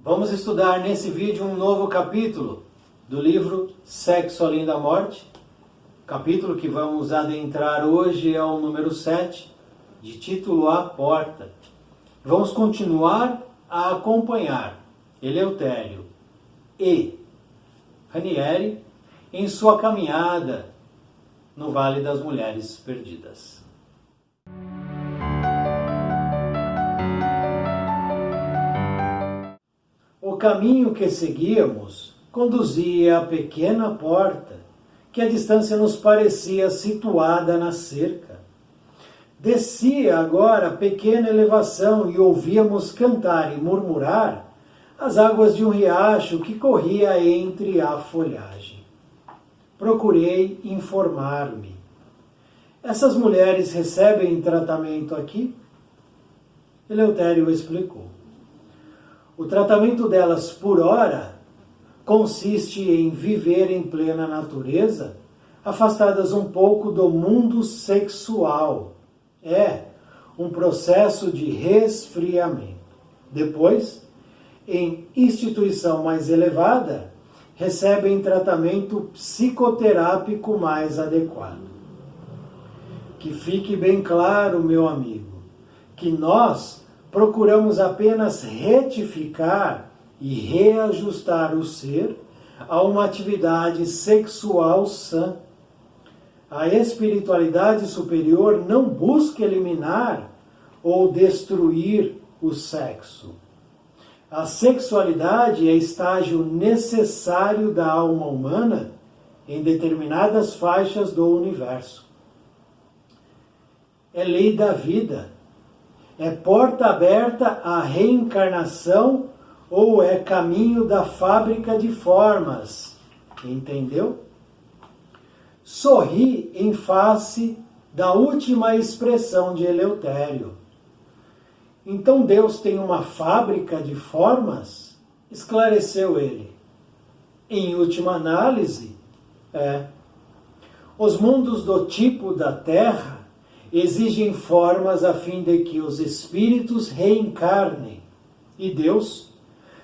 Vamos estudar nesse vídeo um novo capítulo do livro Sexo Além da Morte. O capítulo que vamos adentrar hoje é o número 7, de título A Porta. Vamos continuar a acompanhar Eleutério e Ranieri em sua caminhada no Vale das Mulheres Perdidas. O caminho que seguíamos conduzia à pequena porta, que a distância nos parecia situada na cerca. Descia agora a pequena elevação e ouvíamos cantar e murmurar as águas de um riacho que corria entre a folhagem. Procurei informar-me. Essas mulheres recebem tratamento aqui? Eleutério explicou. O tratamento delas por hora consiste em viver em plena natureza, afastadas um pouco do mundo sexual. É um processo de resfriamento. Depois, em instituição mais elevada, recebem tratamento psicoterápico mais adequado. Que fique bem claro, meu amigo, que nós procuramos apenas retificar e reajustar o ser a uma atividade sexual sã. A espiritualidade superior não busca eliminar ou destruir o sexo. A sexualidade é estágio necessário da alma humana em determinadas faixas do universo. É lei da vida. É porta aberta à reencarnação ou é caminho da fábrica de formas? Entendeu? Sorri em face da última expressão de Eleutério. Então Deus tem uma fábrica de formas? Esclareceu ele. Em última análise, Os mundos do tipo da Terra exigem formas a fim de que os espíritos reencarnem. E Deus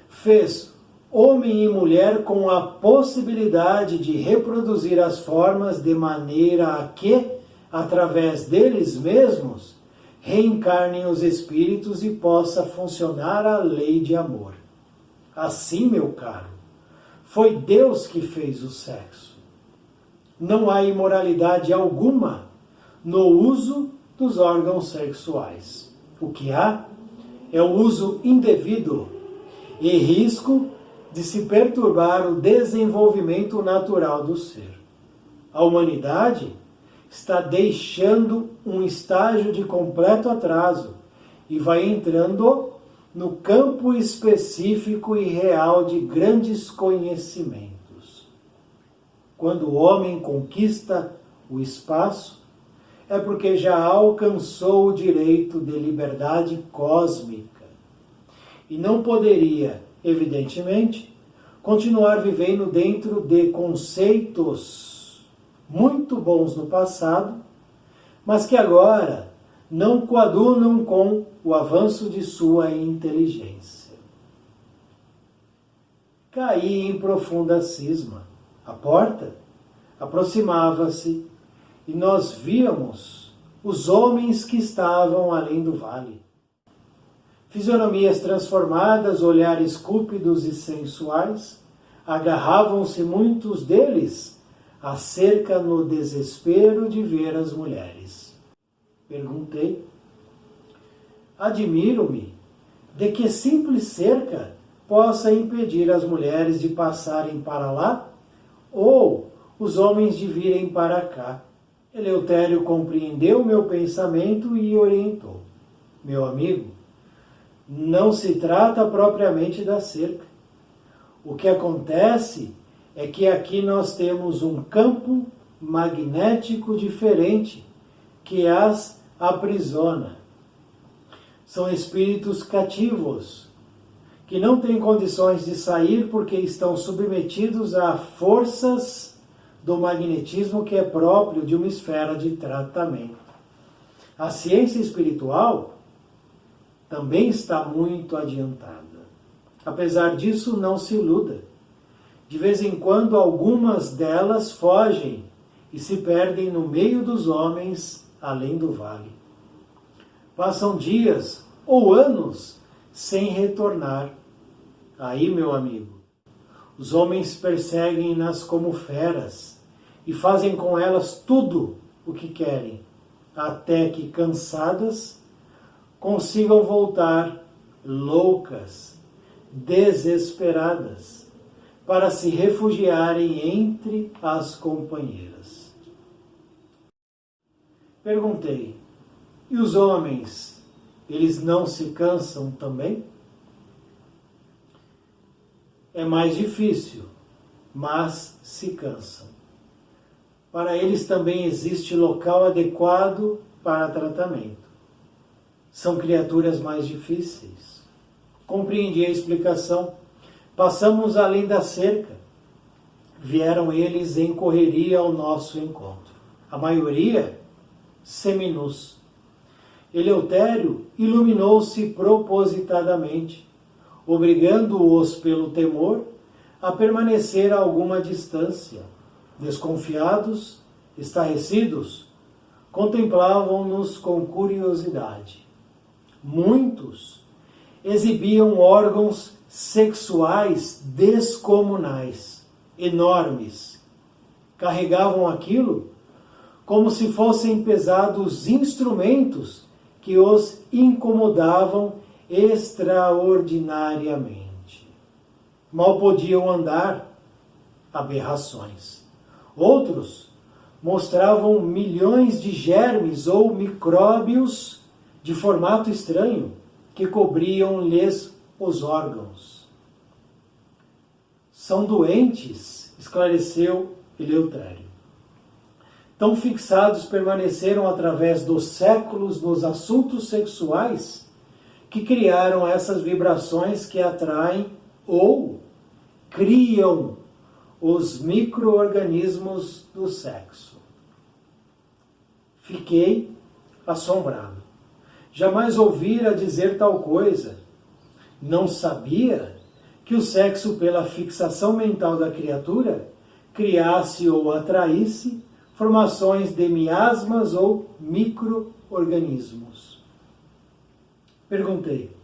fez homem e mulher com a possibilidade de reproduzir as formas de maneira a que, através deles mesmos, reencarnem os espíritos e possa funcionar a lei de amor. Assim, meu caro, foi Deus que fez o sexo. Não há imoralidade alguma no uso dos órgãos sexuais. O que há é o uso indevido e risco de se perturbar o desenvolvimento natural do ser. A humanidade está deixando um estágio de completo atraso e vai entrando no campo específico e real de grandes conhecimentos. Quando o homem conquista o espaço, é porque já alcançou o direito de liberdade cósmica e não poderia, evidentemente, continuar vivendo dentro de conceitos muito bons no passado, mas que agora não coadunam com o avanço de sua inteligência. Caí em profunda cisma. A porta aproximava-se e nós víamos os homens que estavam além do vale. Fisionomias transformadas, olhares cúpidos e sensuais, agarravam-se muitos deles à cerca no desespero de ver as mulheres. Perguntei. Admiro-me de que simples cerca possa impedir as mulheres de passarem para lá ou os homens de virem para cá. Eleutério compreendeu meu pensamento e orientou. Meu amigo, não se trata propriamente da cerca. O que acontece é que aqui nós temos um campo magnético diferente que as aprisiona. São espíritos cativos, que não têm condições de sair porque estão submetidos a forças do magnetismo que é próprio de uma esfera de tratamento. A ciência espiritual também está muito adiantada. Apesar disso, não se iluda. De vez em quando, algumas delas fogem e se perdem no meio dos homens, além do vale. Passam dias ou anos sem retornar. Aí, meu amigo, os homens perseguem-nas como feras e fazem com elas tudo o que querem, até que, cansadas, consigam voltar loucas, desesperadas, para se refugiarem entre as companheiras. Perguntei, e os homens, eles não se cansam também? É mais difícil, mas se cansam. Para eles também existe local adequado para tratamento. São criaturas mais difíceis. Compreendi a explicação. Passamos além da cerca. Vieram eles em correria ao nosso encontro. A maioria, seminus. Eleutério iluminou-se propositadamente, obrigando-os pelo temor a permanecer a alguma distância. Desconfiados, estarrecidos, contemplavam-nos com curiosidade. Muitos exibiam órgãos sexuais descomunais, enormes. Carregavam aquilo como se fossem pesados instrumentos que os incomodavam extraordinariamente. Mal podiam andar, aberrações. Outros mostravam milhões de germes ou micróbios de formato estranho que cobriam-lhes os órgãos. São doentes, esclareceu Eleutério. Tão fixados permaneceram através dos séculos nos assuntos sexuais que criaram essas vibrações que atraem ou criam os micro-organismos do sexo. Fiquei assombrado. Jamais ouvira dizer tal coisa. Não sabia que o sexo, pela fixação mental da criatura, criasse ou atraísse formações de miasmas ou micro-organismos. Perguntei,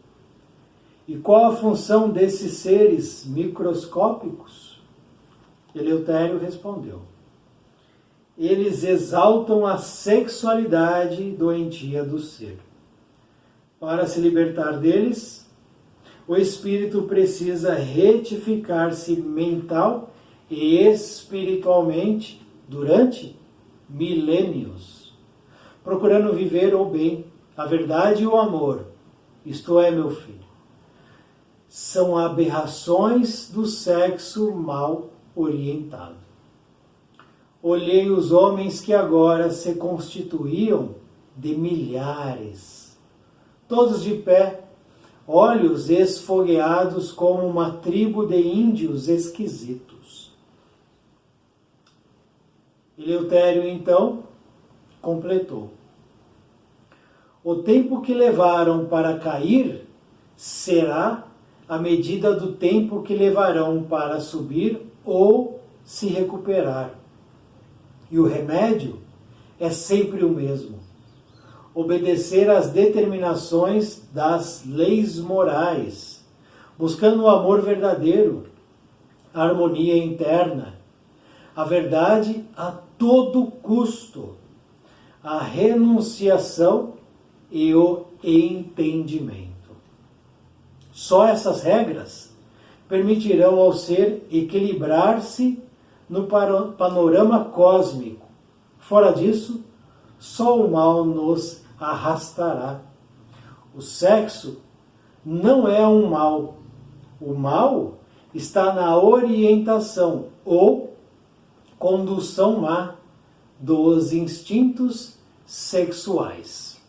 e qual a função desses seres microscópicos? Eleutério respondeu, eles exaltam a sexualidade doentia do ser. Para se libertar deles, o espírito precisa retificar-se mental e espiritualmente durante milênios, procurando viver o bem, a verdade e o amor. Isto é, meu filho, são aberrações do sexo mal orientado. Olhei os homens que agora se constituíam de milhares, todos de pé, olhos esfogueados como uma tribo de índios esquisitos. Eleutério, então, completou. O tempo que levaram para cair será a medida do tempo que levarão para subir ou se recuperar. E o remédio é sempre o mesmo. Obedecer às determinações das leis morais, buscando o amor verdadeiro, a harmonia interna, a verdade a todo custo, a renunciação e o entendimento. Só essas regras permitirão ao ser equilibrar-se no panorama cósmico. Fora disso, só o mal nos arrastará. O sexo não é um mal. O mal está na orientação ou condução má dos instintos sexuais.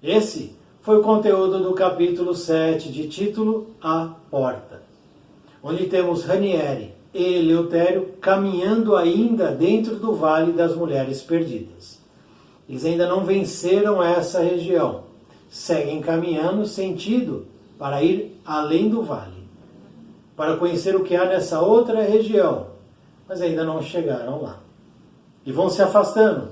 Esse foi o conteúdo do capítulo 7, de título A Porta, onde temos Ranieri e Eleutério caminhando ainda dentro do Vale das Mulheres Perdidas. Eles ainda não venceram essa região. Seguem caminhando sentido para ir além do vale, para conhecer o que há nessa outra região, mas ainda não chegaram lá. E vão se afastando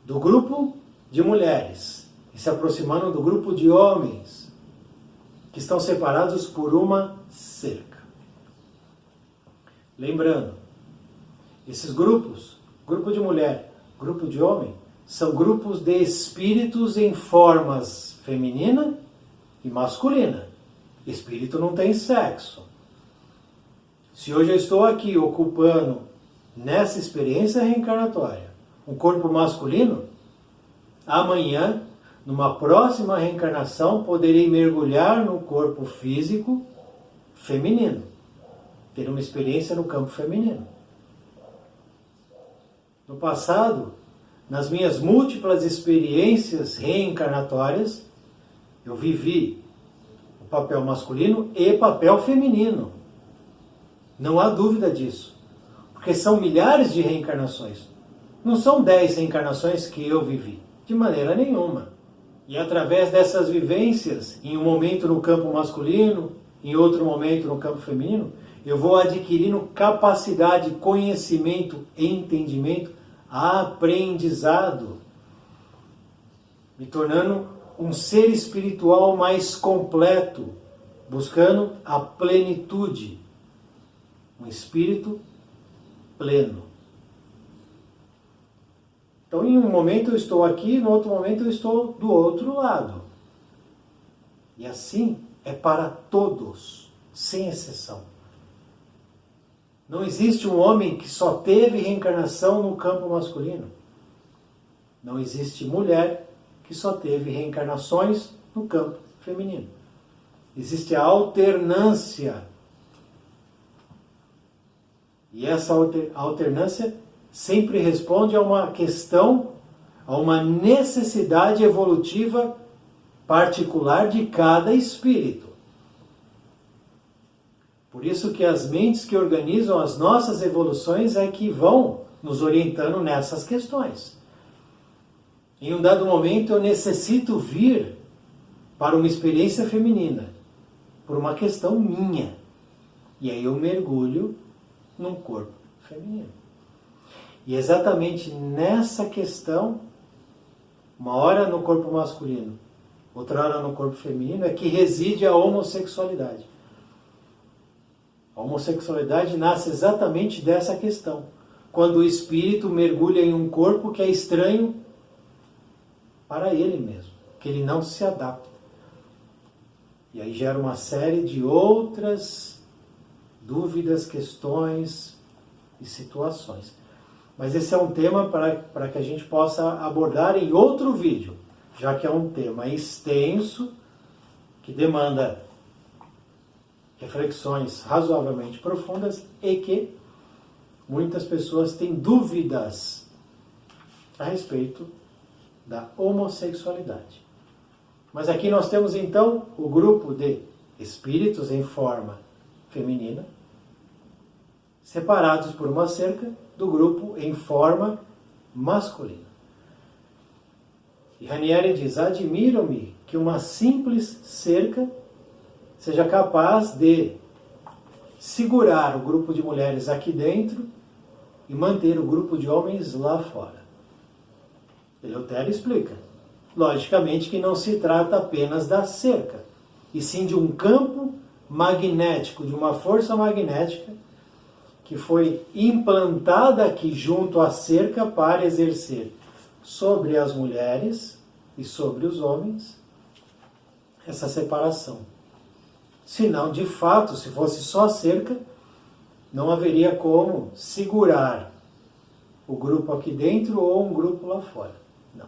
do grupo de mulheres e se aproximando do grupo de homens, que estão separados por uma cerca. Lembrando, esses grupos, grupo de mulher, grupo de homem, são grupos de espíritos em formas feminina e masculina. Espírito não tem sexo. Se hoje eu estou aqui ocupando, nessa experiência reencarnatória, um corpo masculino, amanhã, numa próxima reencarnação, poderei mergulhar no corpo físico feminino, ter uma experiência no campo feminino. No passado, nas minhas múltiplas experiências reencarnatórias, eu vivi o papel masculino e papel feminino. Não há dúvida disso. Porque são milhares de reencarnações. Não são 10 reencarnações que eu vivi. De maneira nenhuma. E através dessas vivências, em um momento no campo masculino, em outro momento no campo feminino, eu vou adquirindo capacidade, conhecimento, entendimento, aprendizado, me tornando um ser espiritual mais completo, buscando a plenitude, um espírito pleno. Então, em um momento eu estou aqui, no outro momento eu estou do outro lado. E assim é para todos, sem exceção. Não existe um homem que só teve reencarnação no campo masculino. Não existe mulher que só teve reencarnações no campo feminino. Existe a alternância. E essa alternância sempre responde a uma questão, a uma necessidade evolutiva particular de cada espírito. Por isso que as mentes que organizam as nossas evoluções é que vão nos orientando nessas questões. Em um dado momento eu necessito vir para uma experiência feminina, por uma questão minha. E aí eu mergulho num corpo feminino. E exatamente nessa questão, uma hora no corpo masculino, outra hora no corpo feminino, é que reside a homossexualidade. A homossexualidade nasce exatamente dessa questão. Quando o espírito mergulha em um corpo que é estranho para ele mesmo, que ele não se adapta. E aí gera uma série de outras dúvidas, questões e situações. Mas esse é um tema para que a gente possa abordar em outro vídeo, já que é um tema extenso, que demanda reflexões razoavelmente profundas e que muitas pessoas têm dúvidas a respeito da homossexualidade. Mas aqui nós temos então o grupo de espíritos em forma feminina, separados por uma cerca do grupo em forma masculina. E Ranieri diz: admiro-me que uma simples cerca seja capaz de segurar o grupo de mulheres aqui dentro e manter o grupo de homens lá fora. Eleutério explica, logicamente, que não se trata apenas da cerca, e sim de um campo magnético, de uma força magnética que foi implantada aqui junto à cerca para exercer sobre as mulheres e sobre os homens essa separação. Senão, de fato, se fosse só cerca, não haveria como segurar o grupo aqui dentro ou um grupo lá fora. Não.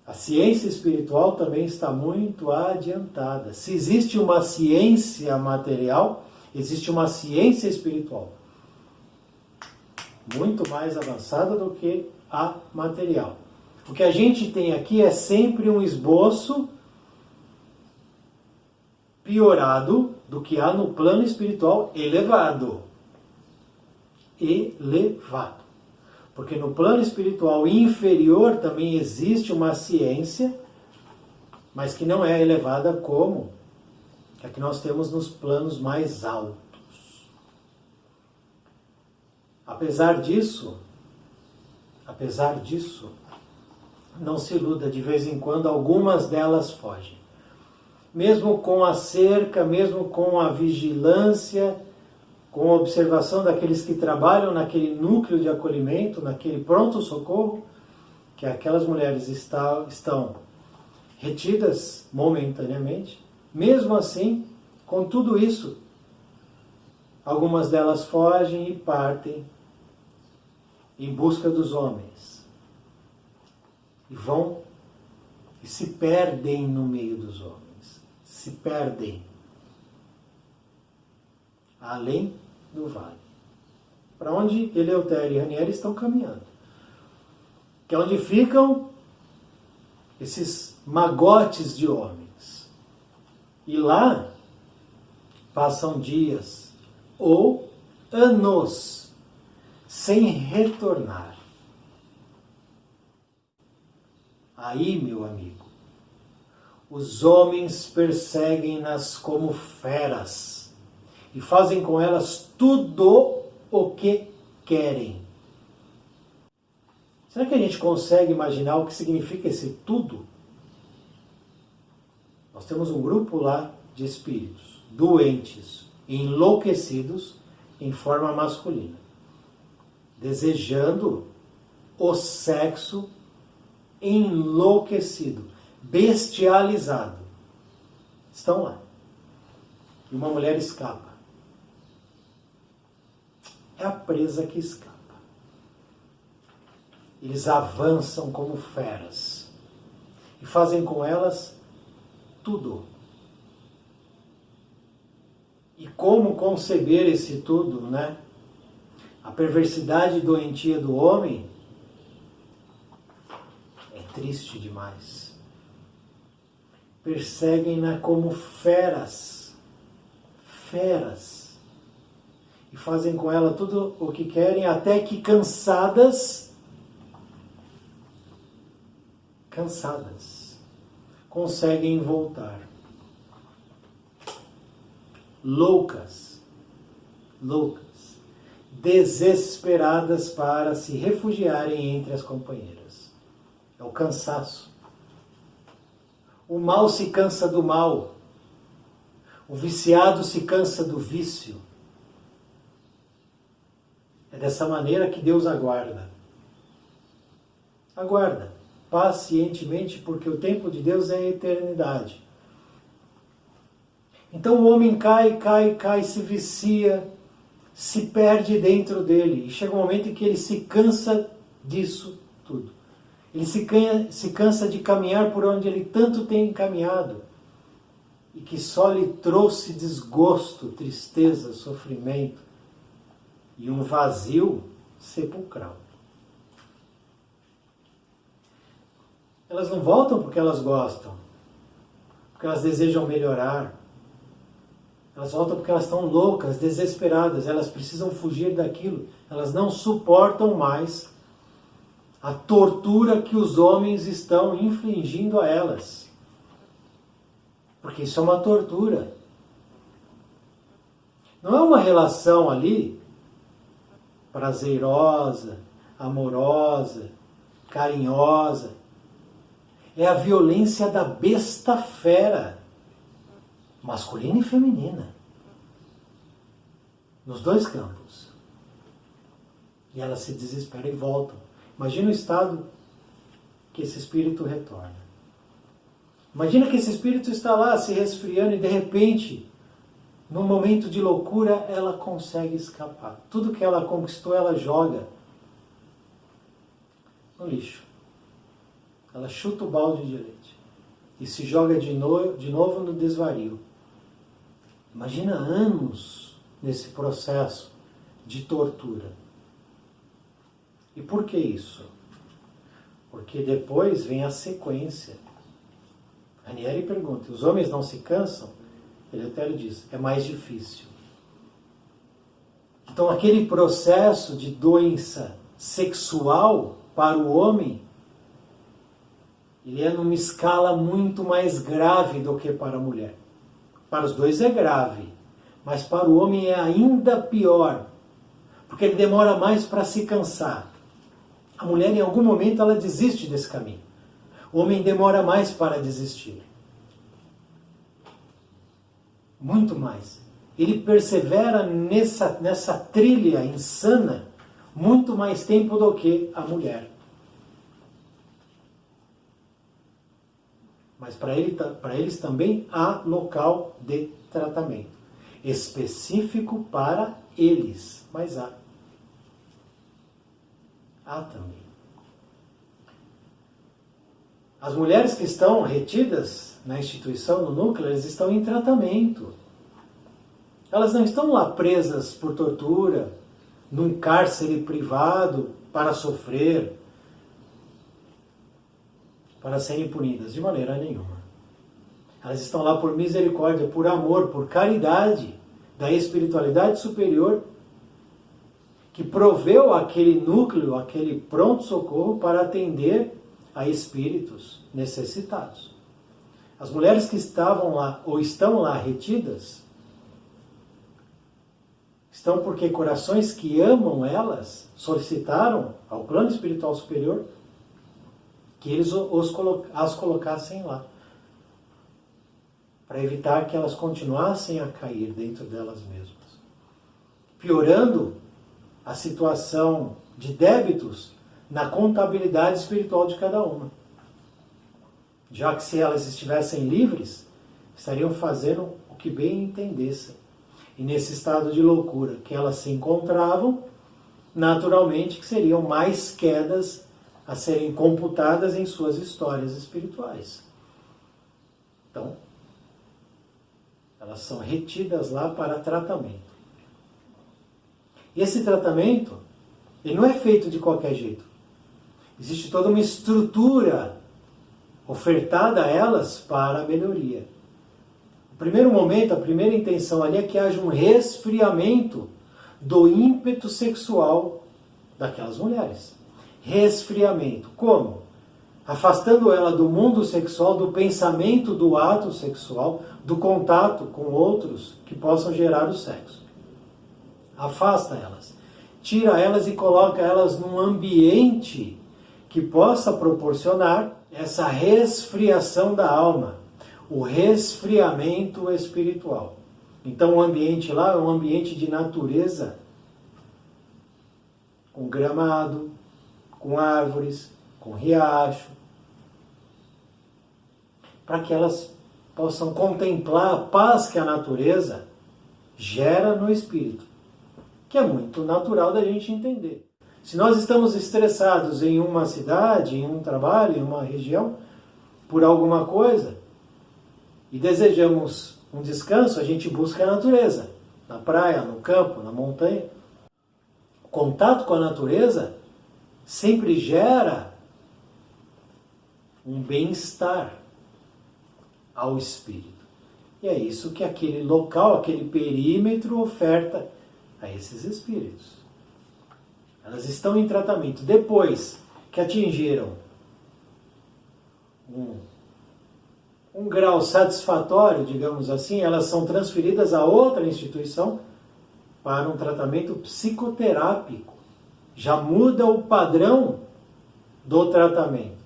A ciência espiritual também está muito adiantada. Se existe uma ciência material, existe uma ciência espiritual muito mais avançada do que a material. O que a gente tem aqui é sempre um esboço piorado do que há no plano espiritual elevado. Elevado. Porque no plano espiritual inferior também existe uma ciência, mas que não é elevada como a que nós temos nos planos mais altos. Apesar disso, não se iluda, de vez em quando algumas delas fogem. Mesmo com a cerca, mesmo com a vigilância, com a observação daqueles que trabalham naquele núcleo de acolhimento, naquele pronto-socorro, que aquelas mulheres estão retidas momentaneamente, mesmo assim, com tudo isso, algumas delas fogem e partem em busca dos homens. E vão e se perdem no meio dos homens. Se perdem além do vale. Para onde Eleutério e Ranieri estão caminhando. Que é onde ficam esses magotes de homens. E lá passam dias ou anos sem retornar. Aí, meu amigo, os homens perseguem-nas como feras e fazem com elas tudo o que querem. Será que a gente consegue imaginar o que significa esse tudo? Nós temos um grupo lá de espíritos doentes, enlouquecidos em forma masculina, desejando o sexo enlouquecido, bestializado. Estão lá. E uma mulher escapa. É a presa que escapa. Eles avançam como feras e fazem com elas tudo. E como conceber esse tudo, né? A perversidade doentia do homem é triste demais. Perseguem-na como feras. Feras. E fazem com ela tudo o que querem, até que cansadas, conseguem voltar. Loucas, desesperadas para se refugiarem entre as companheiras. É o cansaço. O mal se cansa do mal. O viciado se cansa do vício. É dessa maneira que Deus aguarda. Aguarda pacientemente, porque o tempo de Deus é a eternidade. Então o homem cai, se vicia, se perde dentro dele. E chega um momento em que ele se cansa disso tudo. Ele se cansa de caminhar por onde ele tanto tem caminhado. E que só lhe trouxe desgosto, tristeza, sofrimento e um vazio sepulcral. Elas não voltam porque elas gostam, porque elas desejam melhorar. Elas voltam porque elas estão loucas, desesperadas, elas precisam fugir daquilo. Elas não suportam mais a tortura que os homens estão infligindo a elas. Porque isso é uma tortura. Não é uma relação ali prazerosa, amorosa, carinhosa. É a violência da besta fera, masculina e feminina, nos dois campos. E elas se desesperam e voltam. Imagina o estado que esse espírito retorna. Imagina que esse espírito está lá se resfriando e de repente, num momento de loucura, ela consegue escapar. Tudo que ela conquistou, ela joga no lixo. Ela chuta o balde de leite e se joga de novo no desvario. Imagina anos nesse processo de tortura. E por que isso? Porque depois vem a sequência. Ranieri pergunta, os homens não se cansam? Eleutério diz, é mais difícil. Então aquele processo de doença sexual para o homem, ele é numa escala muito mais grave do que para a mulher. Para os dois é grave, mas para o homem é ainda pior, porque ele demora mais para se cansar. A mulher, em algum momento, ela desiste desse caminho. O homem demora mais para desistir. Muito mais. Ele persevera nessa trilha insana muito mais tempo do que a mulher. Mas para eles também há local de tratamento específico para eles, mas há também. As mulheres que estão retidas na instituição, no núcleo, elas estão em tratamento. Elas não estão lá presas por tortura, num cárcere privado para sofrer, para serem punidas, de maneira nenhuma. Elas estão lá por misericórdia, por amor, por caridade da espiritualidade superior que proveu aquele núcleo, aquele pronto-socorro para atender a espíritos necessitados. As mulheres que estavam lá ou estão lá retidas estão porque corações que amam elas solicitaram ao plano espiritual superior que eles as colocassem lá, para evitar que elas continuassem a cair dentro delas mesmas, piorando a situação de débitos na contabilidade espiritual de cada uma. Já que se elas estivessem livres, estariam fazendo o que bem entendessem. E nesse estado de loucura que elas se encontravam, naturalmente que seriam mais quedas a serem computadas em suas histórias espirituais. Então, elas são retidas lá para tratamento. E esse tratamento, ele não é feito de qualquer jeito. Existe toda uma estrutura ofertada a elas para a melhoria. O primeiro momento, a primeira intenção ali é que haja um resfriamento do ímpeto sexual daquelas mulheres. Resfriamento. Como? Afastando ela do mundo sexual, do pensamento do ato sexual, do contato com outros que possam gerar o sexo. Afasta elas. Tira elas e coloca elas num ambiente que possa proporcionar essa resfriação da alma, o resfriamento espiritual. Então o ambiente lá é um ambiente de natureza, com gramado, com árvores, com riacho, para que elas possam contemplar a paz que a natureza gera no espírito, que é muito natural da gente entender. Se nós estamos estressados em uma cidade, em um trabalho, em uma região, por alguma coisa, e desejamos um descanso, a gente busca a natureza, na praia, no campo, na montanha. O contato com a natureza sempre gera um bem-estar ao espírito. E é isso que aquele local, aquele perímetro oferta a esses espíritos. Elas estão em tratamento. Depois que atingiram um grau satisfatório, digamos assim, elas são transferidas a outra instituição para um tratamento psicoterápico. Já muda o padrão do tratamento.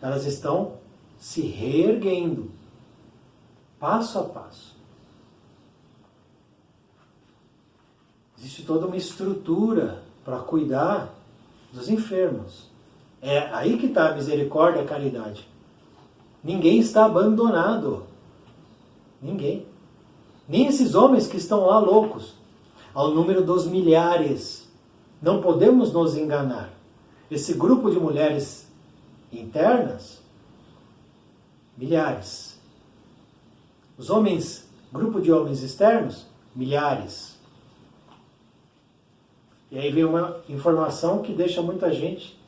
Elas estão se reerguendo, passo a passo. Existe toda uma estrutura para cuidar dos enfermos. É aí que está a misericórdia e a caridade. Ninguém está abandonado. Ninguém. Nem esses homens que estão lá loucos, ao número dos milhares. Não podemos nos enganar. Esse grupo de mulheres internas, milhares. Os homens, grupo de homens externos, milhares. E aí vem uma informação que deixa muita gente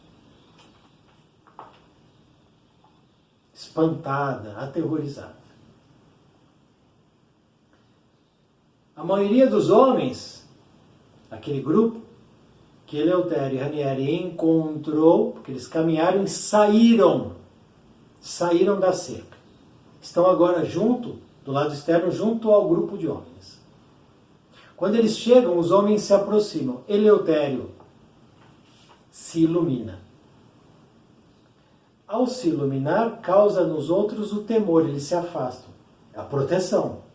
espantada, aterrorizada. A maioria dos homens, aquele grupo, que Eleutério e Ranieri encontrou, porque eles caminharam e saíram da cerca. Estão agora junto, do lado externo, junto ao grupo de homens. Quando eles chegam, os homens se aproximam. Eleutério se ilumina. Ao se iluminar, causa nos outros o temor, eles se afastam. A proteção.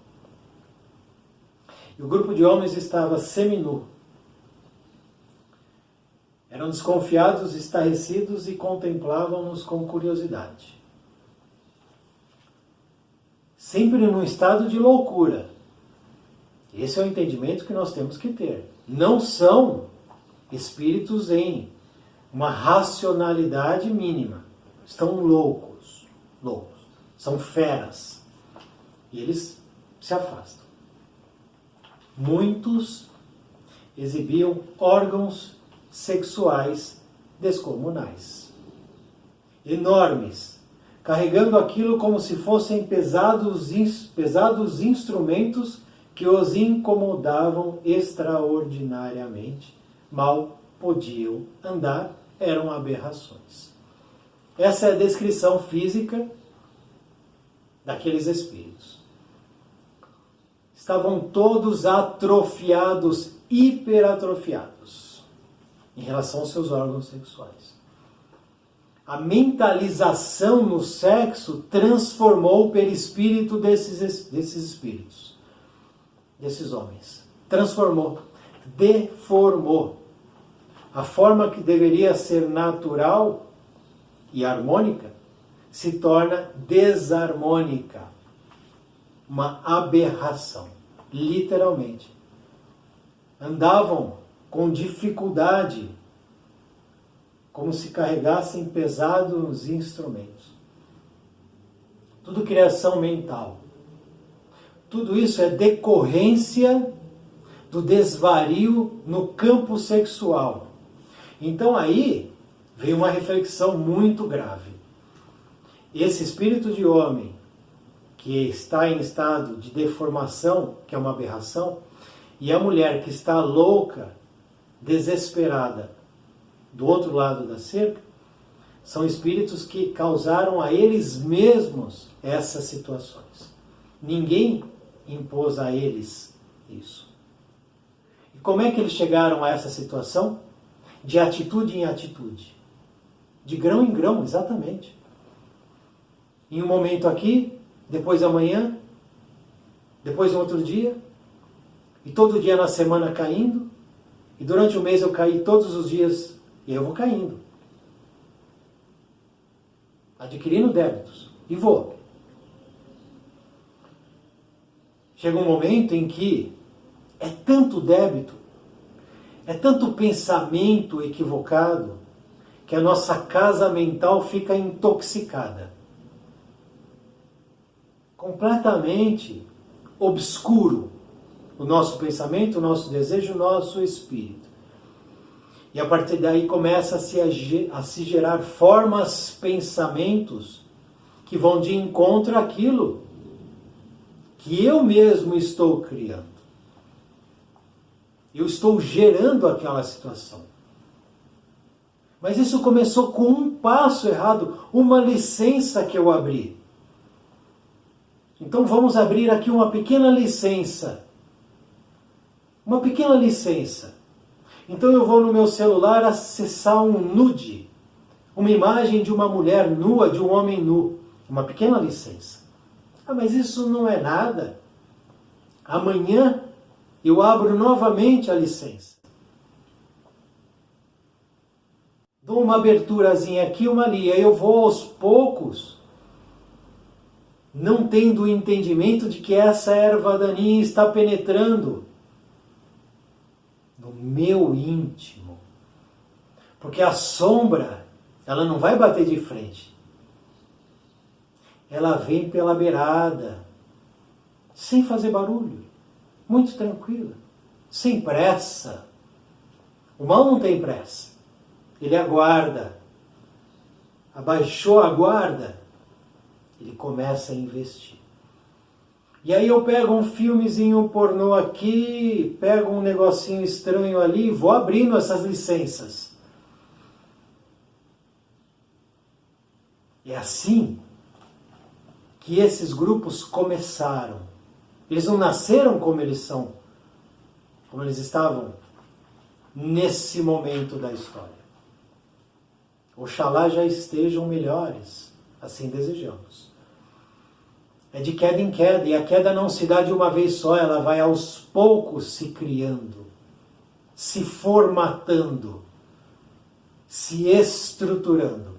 E o grupo de homens estava seminu. Eram desconfiados, estarrecidos e contemplavam-nos com curiosidade. Sempre num estado de loucura. Esse é o entendimento que nós temos que ter. Não são espíritos em uma racionalidade mínima. Estão loucos. São feras. E eles se afastam. Muitos exibiam órgãos sexuais descomunais. Enormes. Carregando aquilo como se fossem pesados instrumentos que os incomodavam extraordinariamente. Mal podiam andar, eram aberrações. Essa é a descrição física daqueles espíritos. Estavam todos atrofiados, hiperatrofiados, em relação aos seus órgãos sexuais. A mentalização no sexo transformou o perispírito desses espíritos, desses homens. Transformou, deformou. A forma que deveria ser natural e harmônica se torna desarmônica. Uma aberração, literalmente. Andavam com dificuldade, como se carregassem pesados instrumentos. Tudo criação mental. Tudo isso é decorrência do desvario no campo sexual. Então aí vem uma reflexão muito grave. Esse espírito de homem que está em estado de deformação, que é uma aberração, e a mulher que está louca, desesperada, do outro lado da cerca, são espíritos que causaram a eles mesmos essas situações. Ninguém impôs a eles isso. E como é que eles chegaram a essa situação? De atitude em atitude. De grão em grão, exatamente. Em um momento aqui, depois amanhã, depois no outro dia, e todo dia na semana caindo, e durante o mês eu caí todos os dias, e eu vou caindo. Adquirindo débitos. E vou. Chega um momento em que é tanto débito, é tanto pensamento equivocado, que a nossa casa mental fica intoxicada. Completamente obscuro o nosso pensamento, o nosso desejo, o nosso espírito. E a partir daí começa a se gerar formas, pensamentos que vão de encontro àquilo que eu mesmo estou criando. Eu estou gerando aquela situação. Mas isso começou com um passo errado, uma licença que eu abri. Então vamos abrir aqui uma pequena licença. Uma pequena licença. Então eu vou no meu celular acessar um nude, uma imagem de uma mulher nua, de um homem nu. Uma pequena licença. Ah, mas isso não é nada. Amanhã eu abro novamente a licença. Dou uma aberturazinha aqui, uma ali. Aí eu vou aos poucos, não tendo o entendimento de que essa erva daninha está penetrando no meu íntimo. Porque a sombra, ela não vai bater de frente. Ela vem pela beirada, sem fazer barulho, muito tranquila, sem pressa. O mal não tem pressa, ele aguarda. Abaixou a guarda, ele começa a investir. E aí eu pego um filmezinho pornô aqui, pego um negocinho estranho ali, vou abrindo essas licenças. É assim que esses grupos começaram. Eles não nasceram como eles são, como eles estavam nesse momento da história. Oxalá já estejam melhores, assim desejamos. É de queda em queda, e a queda não se dá de uma vez só, ela vai aos poucos se criando, se formatando, se estruturando.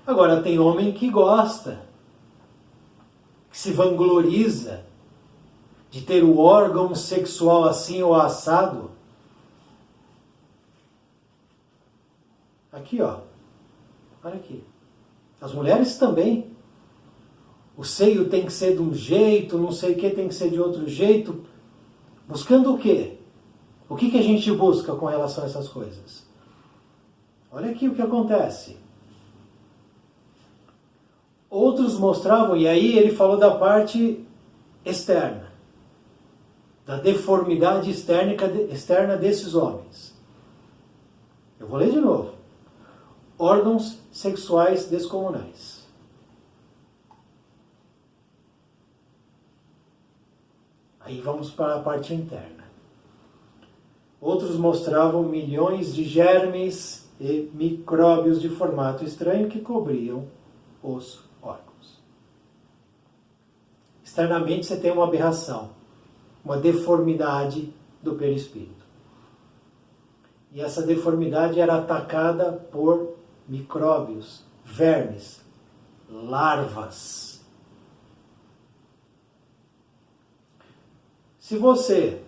Agora, tem homem que gosta, que se vangloriza de ter o órgão sexual assim ou assado. Aqui, ó. Olha aqui. As mulheres também. O seio tem que ser de um jeito, não sei o que tem que ser de outro jeito. Buscando o quê? O que a gente busca com relação a essas coisas? Olha aqui o que acontece. Outros mostravam, e aí ele falou da parte externa, da deformidade externa desses homens. Eu vou ler de novo. Órgãos sexuais descomunais. Aí vamos para a parte interna. Outros mostravam milhões de germes e micróbios de formato estranho que cobriam os órgãos. Externamente você tem uma aberração, uma deformidade do perispírito. E essa deformidade era atacada por micróbios, vermes, larvas. Se você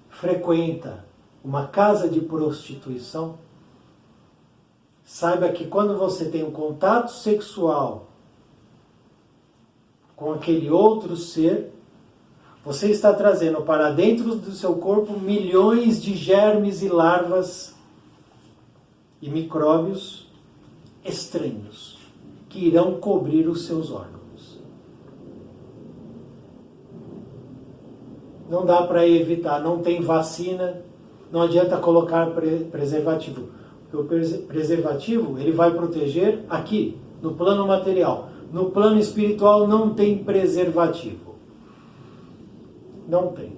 frequenta uma casa de prostituição, saiba que quando você tem um contato sexual com aquele outro ser, você está trazendo para dentro do seu corpo milhões de germes e larvas e micróbios estranhos que irão cobrir os seus órgãos. Não dá para evitar, não tem vacina, não adianta colocar preservativo. Porque o preservativo ele vai proteger aqui, no plano material. No plano espiritual não tem preservativo. Não tem.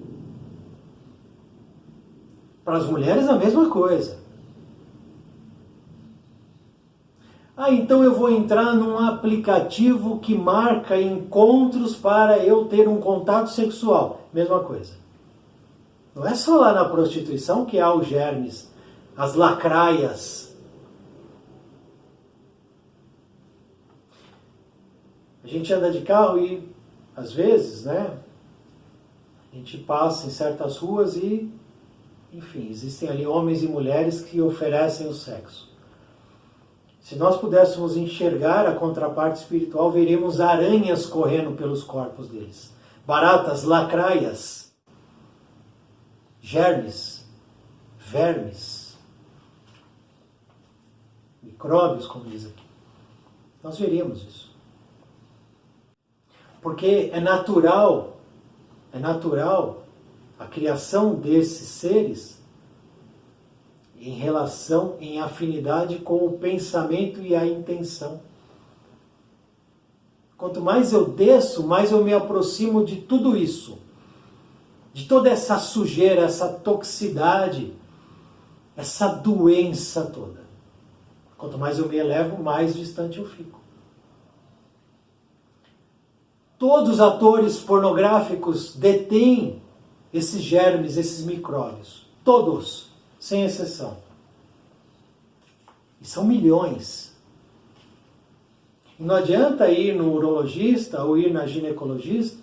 Para as mulheres a mesma coisa. Ah, então eu vou entrar num aplicativo que marca encontros para eu ter um contato sexual. Mesma coisa. Não é só lá na prostituição que há os germes, as lacraias. A gente anda de carro e, às vezes, né, a gente passa em certas ruas e, enfim, existem ali homens e mulheres que oferecem o sexo. Se nós pudéssemos enxergar a contraparte espiritual, veríamos aranhas correndo pelos corpos deles. Baratas, lacraias, germes, vermes, micróbios, como diz aqui. Nós veríamos isso. Porque é natural a criação desses seres em relação, em afinidade com o pensamento e a intenção. Quanto mais eu desço, mais eu me aproximo de tudo isso. De toda essa sujeira, essa toxicidade, essa doença toda. Quanto mais eu me elevo, mais distante eu fico. Todos os atores pornográficos detêm esses germes, esses micróbios. Todos, sem exceção. E são milhões. E não adianta ir no urologista ou ir na ginecologista,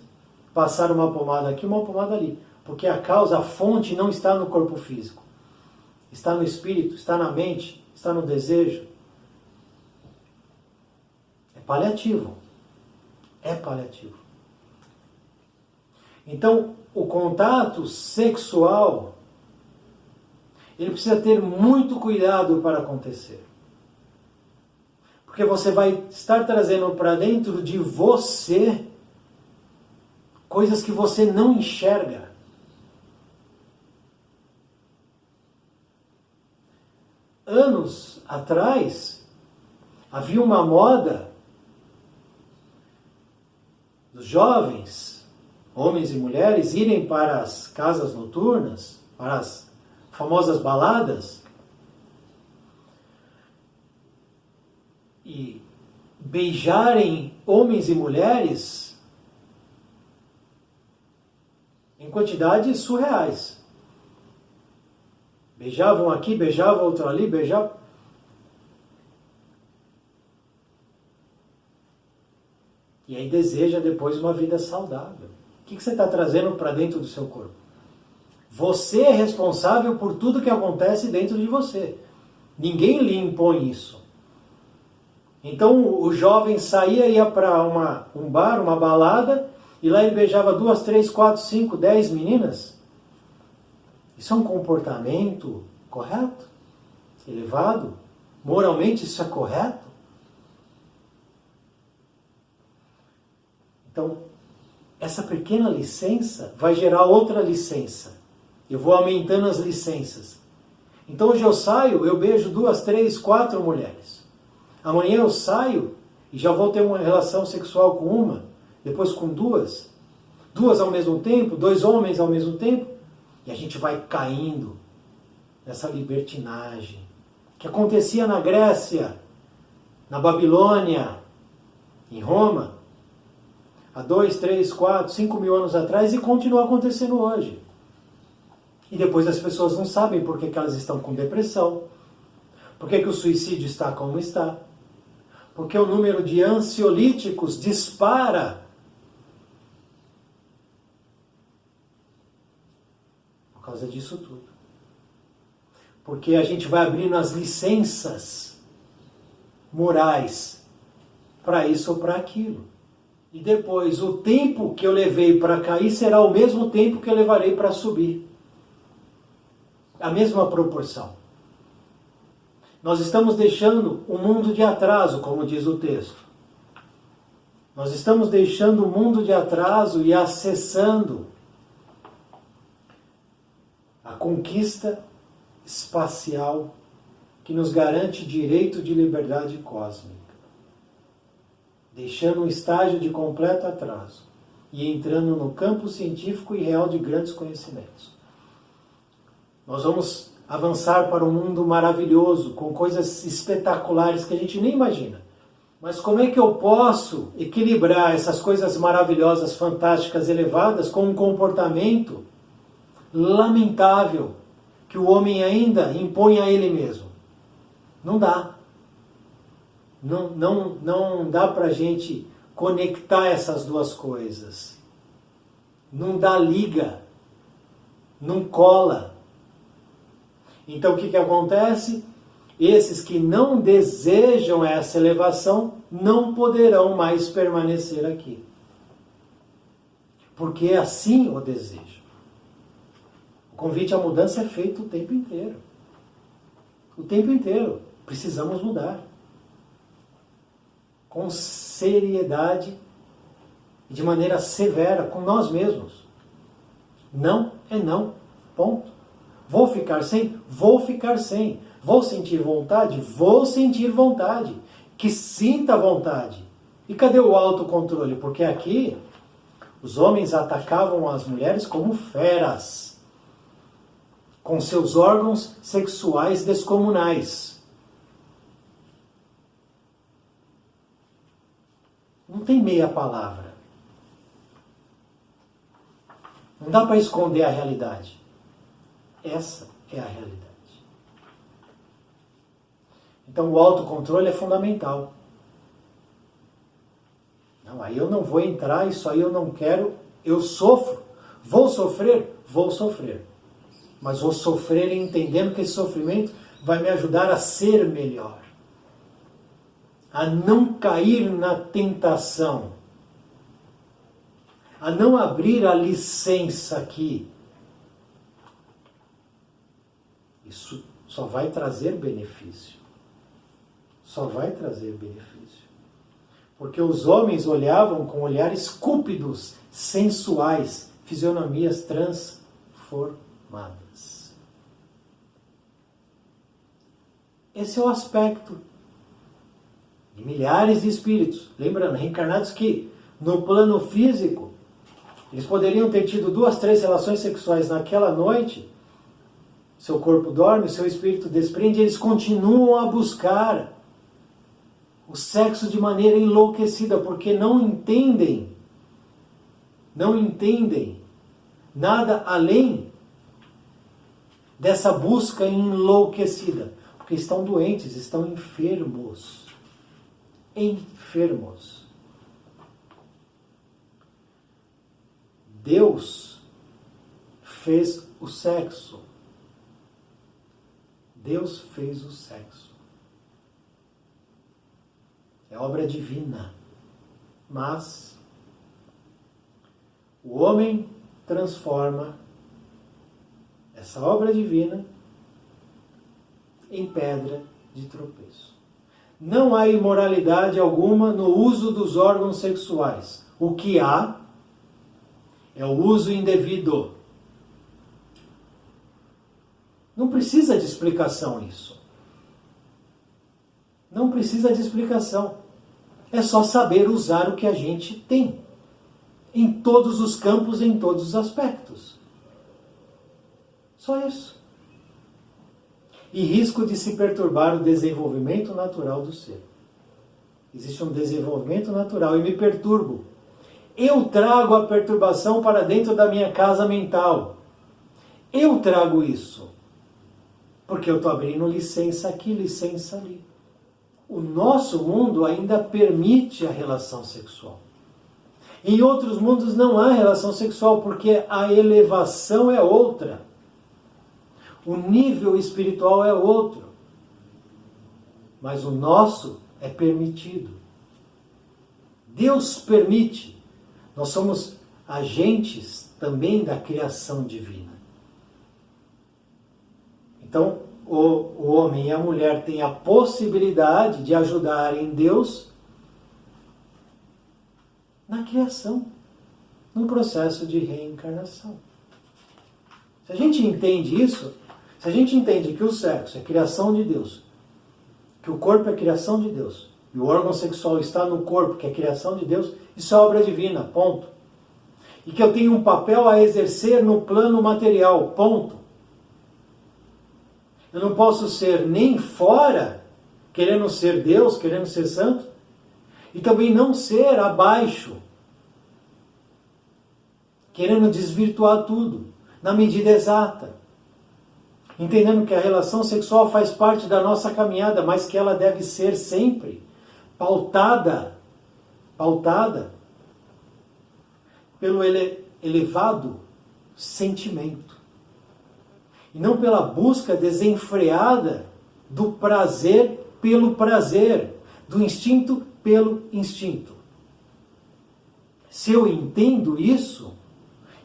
passar uma pomada aqui, uma pomada ali. Porque a causa, a fonte não está no corpo físico. Está no espírito, está na mente, está no desejo. É paliativo. É paliativo. Então, o contato sexual, ele precisa ter muito cuidado para acontecer. Porque você vai estar trazendo para dentro de você coisas que você não enxerga. Anos atrás, havia uma moda dos jovens, homens e mulheres, irem para as casas noturnas, para as famosas baladas, e beijarem homens e mulheres em quantidades surreais. Beijavam aqui, beijavam outro ali, beijavam. E aí deseja depois uma vida saudável. O que você está trazendo para dentro do seu corpo? Você é responsável por tudo que acontece dentro de você. Ninguém lhe impõe isso. Então o jovem saía, ia para um bar, uma balada, e lá ele beijava 2, 3, 4, 5, 10 meninas. Isso é um comportamento correto? Elevado? Moralmente isso é correto? Então, essa pequena licença vai gerar outra licença. Eu vou aumentando as licenças. Então hoje eu saio, eu beijo 2, 3, 4 mulheres. Amanhã eu saio e já vou ter uma relação sexual com uma, depois com 2. 2 ao mesmo tempo, 2 homens ao mesmo tempo. E a gente vai caindo nessa libertinagem que acontecia na Grécia, na Babilônia, em Roma, há 2, 3, 4, 5 mil anos atrás, e continua acontecendo hoje. E depois as pessoas não sabem por que elas estão com depressão, por que o suicídio está como está, porque o número de ansiolíticos dispara por causa disso tudo. Porque a gente vai abrindo as licenças morais para isso ou para aquilo. E depois, o tempo que eu levei para cair será o mesmo tempo que eu levarei para subir. A mesma proporção. Nós estamos deixando o mundo de atraso, como diz o texto. Nós estamos deixando o mundo de atraso e acessando a conquista espacial que nos garante direito de liberdade cósmica. Deixando um estágio de completo atraso e entrando no campo científico e real de grandes conhecimentos. Nós vamos avançar para um mundo maravilhoso, com coisas espetaculares que a gente nem imagina. Mas como é que eu posso equilibrar essas coisas maravilhosas, fantásticas, elevadas, com um comportamento lamentável que o homem ainda impõe a ele mesmo? Não dá. Não dá para a gente conectar essas duas coisas. Não dá liga. Não cola. Então o que acontece? Esses que não desejam essa elevação não poderão mais permanecer aqui. Porque assim o desejo. O convite à mudança é feito o tempo inteiro. O tempo inteiro. Precisamos mudar. Com seriedade e de maneira severa com nós mesmos. Não é não. Ponto. Vou ficar sem? Vou ficar sem. Vou sentir vontade? Vou sentir vontade. Que sinta vontade. E cadê o autocontrole? Porque aqui os homens atacavam as mulheres como feras, com seus órgãos sexuais descomunais. Não tem meia palavra. Não dá para esconder a realidade. Essa é a realidade. Então o autocontrole é fundamental. Não, aí eu não vou entrar, isso aí eu não quero, eu sofro. Vou sofrer? Vou sofrer. Mas vou sofrer entendendo que esse sofrimento vai me ajudar a ser melhor. A não cair na tentação. A não abrir a licença aqui. Isso só vai trazer benefício. só vai trazer benefício. Porque os homens olhavam com olhares cúpidos, sensuais, fisionomias transformadas. Esse é o aspecto de milhares de espíritos, lembrando, reencarnados que no plano físico eles poderiam ter tido 2, 3 relações sexuais naquela noite, seu corpo dorme, seu espírito desprende, eles continuam a buscar o sexo de maneira enlouquecida, porque não entendem nada além dessa busca enlouquecida, porque estão doentes, estão enfermos. Deus fez o sexo. Deus fez o sexo. É obra divina. Mas o homem transforma essa obra divina em pedra de tropeço. Não há imoralidade alguma no uso dos órgãos sexuais. O que há é o uso indevido. Não precisa de explicação isso. Não precisa de explicação. É só saber usar o que a gente tem. Em todos os campos, em todos os aspectos. Só isso. E risco de se perturbar o desenvolvimento natural do ser. Existe um desenvolvimento natural e me perturbo. Eu trago a perturbação para dentro da minha casa mental. Eu trago isso. Porque eu estou abrindo licença aqui, licença ali. O nosso mundo ainda permite a relação sexual. Em outros mundos não há relação sexual, porque a elevação é outra. O nível espiritual é outro. Mas o nosso é permitido. Deus permite. Nós somos agentes também da criação divina. Então, o homem e a mulher têm a possibilidade de ajudarem Deus na criação, no processo de reencarnação. Se a gente entende isso, se a gente entende que o sexo é criação de Deus, que o corpo é criação de Deus, e o órgão sexual está no corpo, que é criação de Deus, isso é obra divina, ponto. E que eu tenho um papel a exercer no plano material, ponto. Eu não posso ser nem fora, querendo ser Deus, querendo ser santo, e também não ser abaixo, querendo desvirtuar tudo, na medida exata. Entendendo que a relação sexual faz parte da nossa caminhada, mas que ela deve ser sempre pautada pelo elevado sentimento. E não pela busca desenfreada do prazer pelo prazer, do instinto pelo instinto. Se eu entendo isso,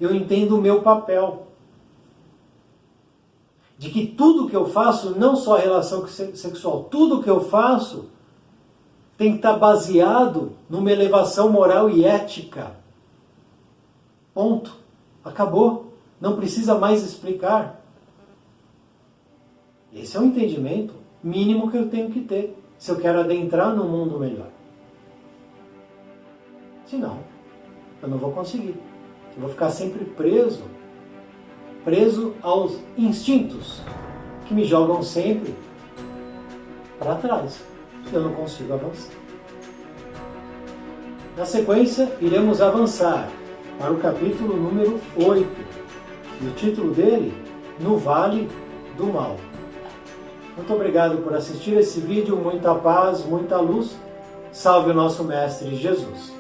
eu entendo o meu papel. De que tudo que eu faço, não só a relação sexual, tudo que eu faço tem que estar baseado numa elevação moral e ética. Ponto. Acabou. Não precisa mais explicar. Esse é o entendimento mínimo que eu tenho que ter, se eu quero adentrar num mundo melhor. Senão, eu não vou conseguir. Eu vou ficar sempre preso aos instintos que me jogam sempre para trás. Eu não consigo avançar. Na sequência, iremos avançar para o capítulo número 8. E o título dele, No Vale do Mal. Muito obrigado por assistir esse vídeo. Muita paz, muita luz. Salve o nosso Mestre Jesus.